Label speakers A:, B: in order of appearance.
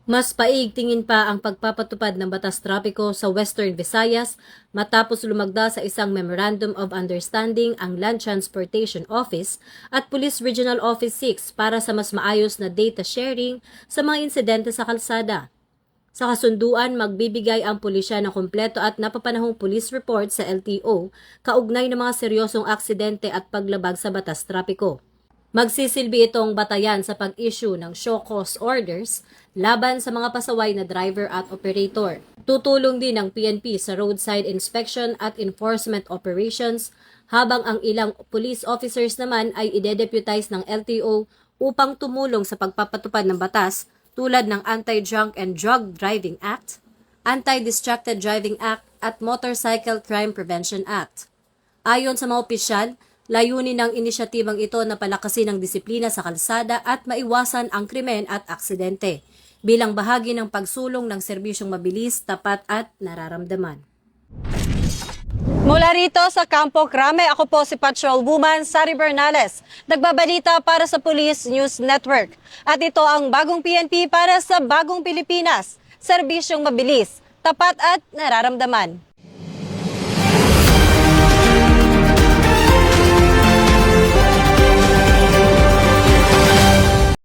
A: Mas paigtingin pa ang pagpapatupad ng batas trapiko sa Western Visayas matapos lumagda sa isang Memorandum of Understanding ang Land Transportation Office at Police Regional Office 6 para sa mas maayos na data sharing sa mga insidente sa kalsada. Sa kasunduan, magbibigay ang pulisya ng kumpleto at napapanahong police report sa LTO kaugnay ng mga seryosong aksidente at paglabag sa batas trapiko. Magsisilbi itong batayan sa pag-issue ng show cause orders laban sa mga pasaway na driver at operator. Tutulong din ang PNP sa roadside inspection at enforcement operations habang ang ilang police officers naman ay ide-deputize ng LTO upang tumulong sa pagpapatupad ng batas tulad ng Anti-Drunk and Drug Driving Act, Anti-Distracted Driving Act at Motorcycle Crime Prevention Act. Ayon sa mga opisyal, layunin ng inisyatibang ito na palakasin ang disiplina sa kalsada at maiwasan ang krimen at aksidente bilang bahagi ng pagsulong ng serbisyong mabilis, tapat at nararamdaman.
B: Mula rito sa Campo Crame, ako po si Patrolwoman Sari Bernales, nagbabalita para sa Police News Network. At ito ang bagong PNP para sa bagong Pilipinas, serbisyong mabilis, tapat at nararamdaman.